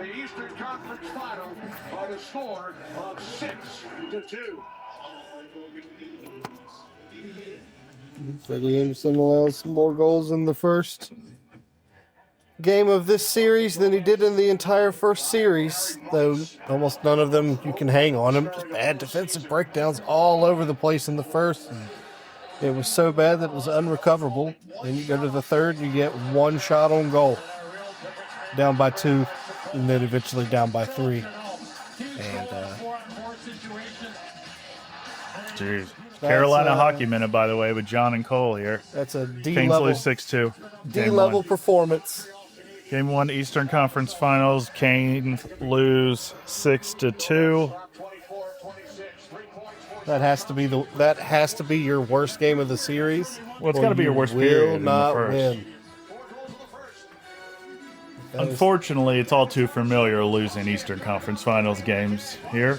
the Eastern Conference Final by the score of 6-2. Freddie Anderson allowed some more goals in the first game of this series than he did in the entire first series, though almost none of them you can hang on him. Just bad defensive breakdowns all over the place in the first. And it was so bad that it was unrecoverable. Then you go to the third, you get one shot on goal. Down by 2, and then eventually down by 3. And jeez. Carolina Hockey Minute, by the way, with John and Cole here. That's a Canes lose 6-2. D-level performance. Game 1, Eastern Conference Finals. Canes lose 6-2. That has to be your worst game of the series. Well, it's got to be your worst period in the first. Win. Unfortunately, it's all too familiar losing Eastern Conference Finals games here.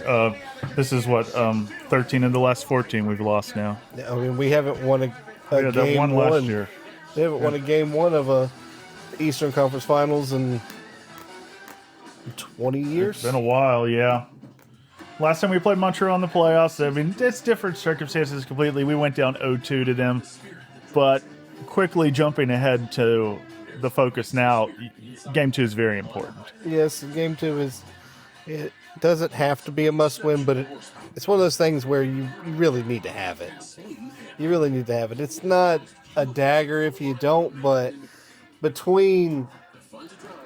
This is what 13 of the last 14 we've lost now. I mean, we haven't won a game that one last year. We haven't won a game 1 of a Eastern Conference Finals in 20 years. It's been a while, yeah. Last time we played Montreal in the playoffs, I mean, it's different circumstances completely. We went down 0-2 to them, but quickly jumping ahead to the focus now, game 2 is very important. Yes, game 2 it doesn't have to be a must-win, but it's one of those things where you really need to have it. You really need to have it. It's not a dagger if you don't, but between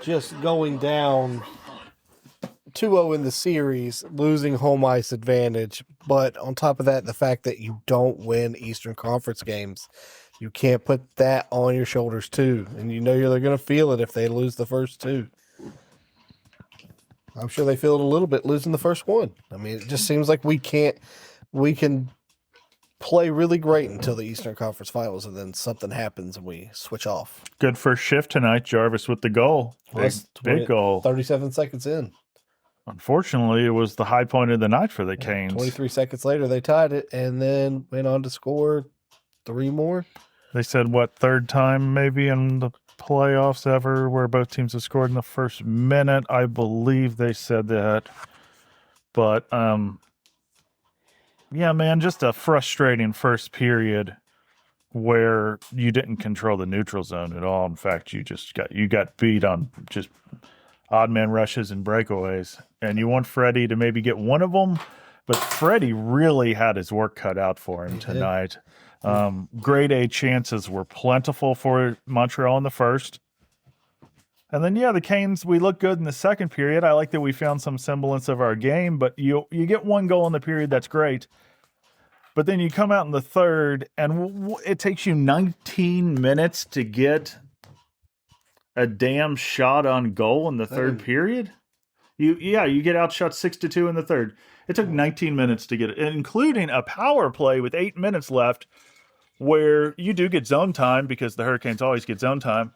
just going down 2-0 in the series, losing home ice advantage, but on top of that, the fact that you don't win Eastern Conference games, you can't put that on your shoulders too. And you know they're going to feel it if they lose the first 2. I'm sure they feel it a little bit losing the first 1. I mean, it just seems like we can play really great until the Eastern Conference Finals, and then something happens and we switch off. Good first shift tonight, Jarvis with the goal. Big goal. 37 seconds in. Unfortunately, it was the high point of the night for the Canes. 23 seconds later, they tied it and then went on to score 3 more. They said, third time maybe in the playoffs ever where both teams have scored in the first minute. I believe they said that. But, yeah, man, just a frustrating first period where you didn't control the neutral zone at all. In fact, you got beat on just odd man rushes and breakaways. And you want Freddie to maybe get one of them, but Freddie really had his work cut out for him tonight. Grade A chances were plentiful for Montreal in the first. And then, the Canes, we looked good in the second period. I like that we found some semblance of our game, but you get 1 goal in the period, that's great. But then you come out in the third, and it takes you 19 minutes to get a damn shot on goal in the third period? You get outshot 6-2 in the third. It took 19 minutes to get it, including a power play with 8 minutes left, where you do get zone time because the Hurricanes always get zone time.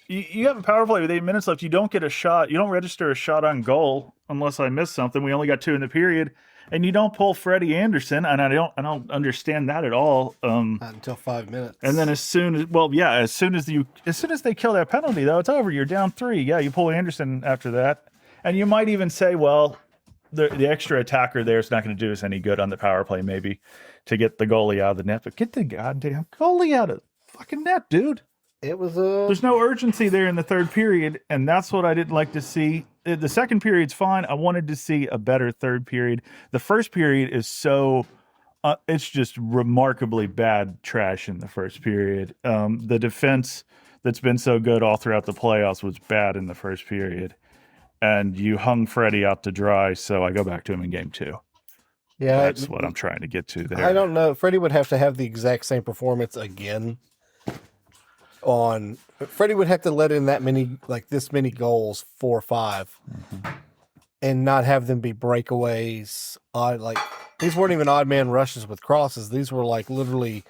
You have a power play with 8 minutes left. You don't get a shot. You don't register a shot on goal unless I missed something. We only got 2 in the period, and you don't pull Freddie Anderson, and I don't understand that at all. Not until 5 minutes. And then as soon as they kill that penalty, though, it's over. You're down 3. Yeah, you pull Anderson after that, and you might even say, well, the extra attacker there is not going to do us any good on the power play, maybe, to get the goalie out of the net. But get the goddamn goalie out of the fucking net, dude. It was There's no urgency there in the third period, and that's what I didn't like to see. The second period's fine. I wanted to see a better third period. The first period is it's just remarkably bad trash in the first period. The defense that's been so good all throughout the playoffs was bad in the first period. And you hung Freddie out to dry, so I go back to him in game 2. Yeah, that's what I'm trying to get to there. I don't know. Freddie would have to have the exact same performance again. Freddie would have to let in this many goals, 4 or 5, and not have them be breakaways. These weren't even odd man rushes with crosses. These were literally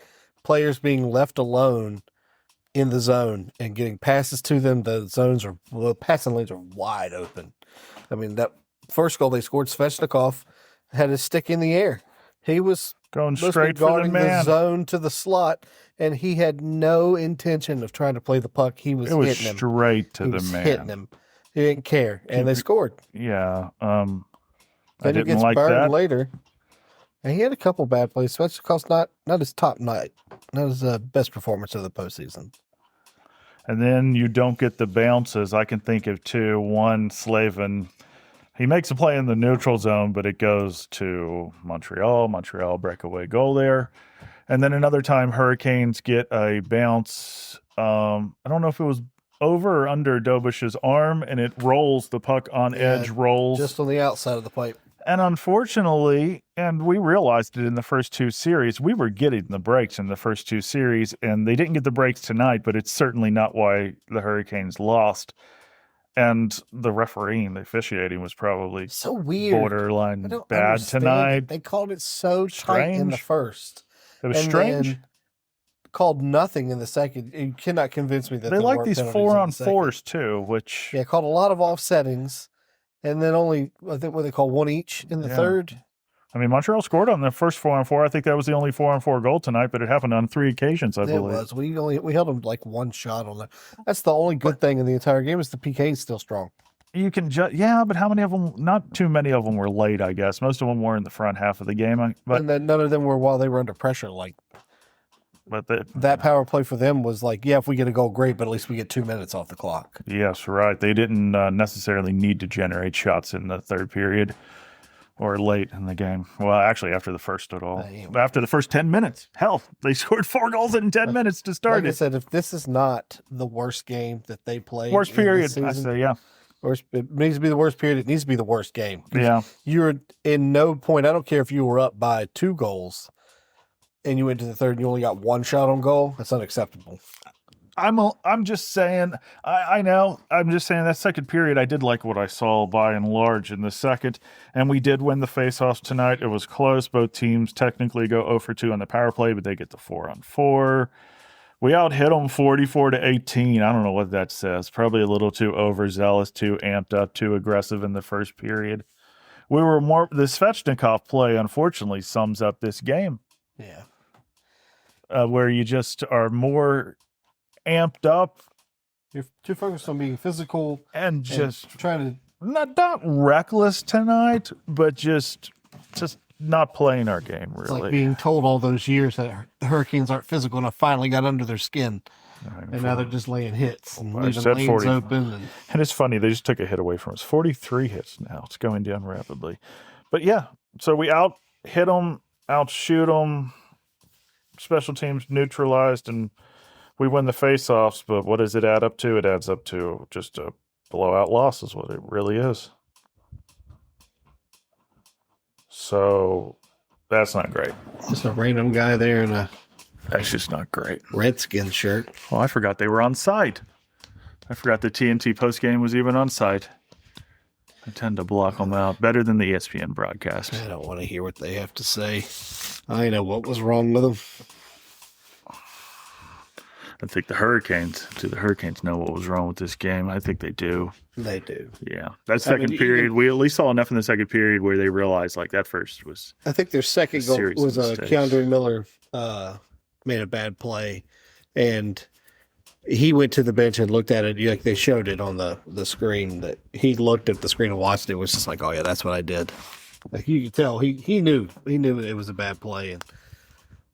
players being left alone in the zone and getting passes to them. The passing lanes are wide open. I mean, that first goal they scored, Svechnikov had his stick in the air. He was going straight for the man. The zone to the slot, and he had no intention of trying to play the puck. He was hitting him. Straight to the man. Hitting him. He didn't care, and they scored. Yeah. I Then he didn't gets like burned that. later. And he had a couple bad plays, especially because not his top night, not his best performance of the postseason. And then you don't get the bounces. I can think of two. One, Slavin, he makes a play in the neutral zone, but it goes to Montreal. Montreal breakaway goal there. And then another time, Hurricanes get a bounce. I don't know if it was over or under Dobish's arm, and it rolls. The puck on edge rolls. Just on the outside of the pipe. And unfortunately, and we realized it in the first two series, we were getting the breaks in the first two series, and they didn't get the breaks tonight, but it's certainly not why the Hurricanes lost. And the refereeing, the officiating was probably So weird. borderline bad understand. tonight. They called it so tight in the Strange. first. It was and strange. then called nothing in the second. You cannot convince me that They there like weren't these penalties in the 4-on-4s too, which second. Yeah, called a lot of offsettings, and then only, I think, what they call one each in the third. I mean, Montreal scored on the first 4-on-4. I think that was the only 4-on-4 goal tonight, but it happened on 3 occasions, I It believe. was. We held them like one shot on that. That's the only good thing in the entire game is the PK is still strong. You can but how many of them? Not too many of them were late, I guess. Most of them were in the front half of the game. But And then none of them were while they were under pressure. Like that power play for them was like, yeah, if we get a goal, great, but at least we get 2 minutes off the clock. Yes, right. They didn't necessarily need to generate shots in the third period or late in the game. Well, actually, after the first at all. After the first 10 minutes. Hell, they scored 4 goals in 10 minutes to start Like I it. said, if this is not the worst game that they played, Worst in period, this I season, say, yeah. it needs to be the worst period. It needs to be the worst game. Yeah. You're in no point. I don't care if you were up by 2 goals and you went to the third and you only got 1 shot on goal. That's unacceptable. I'm just saying, I know, I'm just saying that second period, I did like what I saw by and large in the second, and we did win the faceoffs tonight. It was close. Both teams technically go 0 for 2 on the power play, but they get the 4-on-4. We out-hit them 44-18. I don't know what that says. Probably a little too overzealous, too amped up, too aggressive in the first period. The Svechnikov play, unfortunately, sums up this game. Yeah. Where you just are more amped up You're too focused on being physical and just trying to. not reckless tonight, but just not playing our game It's really. like being told all those years that the Hurricanes aren't physical, and I finally got under their skin. And now they're just laying hits and I leaving said lanes 40. open. And it's funny, they just took a hit away from us. 43 hits now. It's going down rapidly. But yeah, so we out-hit them, out-shoot them, special teams neutralized, and we win the face-offs. But what does it add up to? It adds up to just a blowout loss is what it really is. So that's not great. Just a random guy there in a That's just not great. Redskin shirt. Well, I forgot they were on site. I forgot the TNT postgame was even on site. I tend to block them out better than the ESPN broadcast. I don't want to hear what they have to say. I know what was wrong with them. I think the Hurricanes know what was wrong with this game. I think they do. They do. Yeah. That second period, we at least saw enough in the second period where they realized like that first was. I think their second goal Series was of mistakes. Keandre Miller made a bad play, and he went to the bench and looked at it. Like they showed it on the screen that he looked at the screen and watched it. It was just like, oh yeah, that's what I did. Like you could tell he knew it was a bad play, and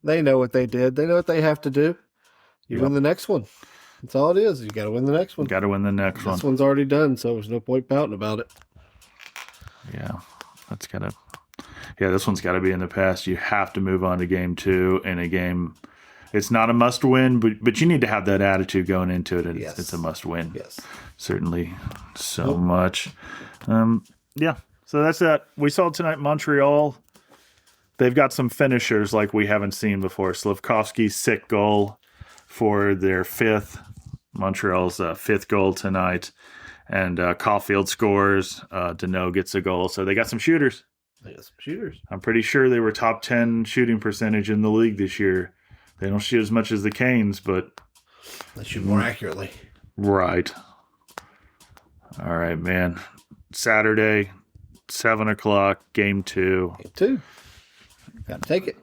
they know what they did. They know what they have to do. You win the next one. That's all it is. You got to win the next one. Got to win the next one. This one's already done, so there's no point pouting about it. Yeah. This one's got to be in the past. You have to move on to game 2 in a game. It's not a must win, but you need to have that attitude going into it. Yes. It's a must win. Yes. Certainly so much. Yeah. So that's that. We saw tonight Montreal. They've got some finishers like we haven't seen before. Slavkovsky's sick goal for their Montreal's fifth goal tonight. And Caulfield scores. Deneau gets a goal. So they got some shooters. They got some shooters. I'm pretty sure they were top 10 shooting percentage in the league this year. They don't shoot as much as the Canes, but They shoot more accurately. right. All right, man. Saturday, 7 o'clock, game 2. Game 2. Got to take it.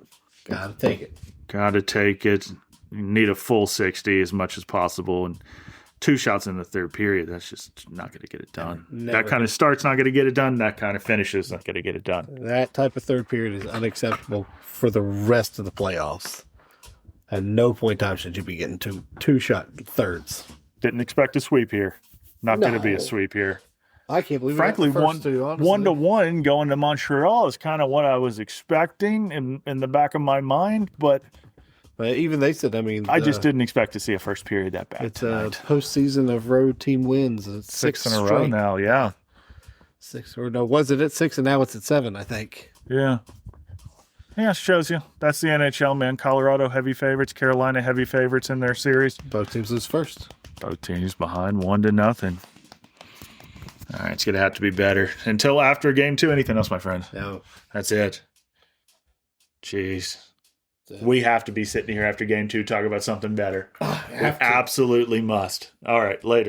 Got to take it. Got to take it. You need a full 60 as much as possible. And 2 shots in the third period, that's just not going to get it done. Never. That kind of start's not going to get it done. That kind of finish is not going to get it done. That type of third period is unacceptable for the rest of the playoffs. At no point in time should you be getting two shot thirds. Didn't expect a sweep here. Not going to be a No. sweep here. I can't believe Frankly, we got the first two, honestly. 1-1 going to Montreal is kind of what I was expecting in the back of my mind, but Even they said, I mean, I just didn't expect to see a first period that bad it's tonight. a postseason of road team wins. It's 6 in a row straight. now, yeah. 6, or no, was it at 6 and now it's at 7, I think. Yeah. Yeah, shows you. That's the NHL, man. Colorado heavy favorites, Carolina heavy favorites in their series. Both teams lose first. Both teams behind 1-0. All right, it's going to have to be better. Until after game 2, anything else, my friend? No. That's it. Jeez. We have to be sitting here after game 2 talking about something better. We absolutely must. All right, later.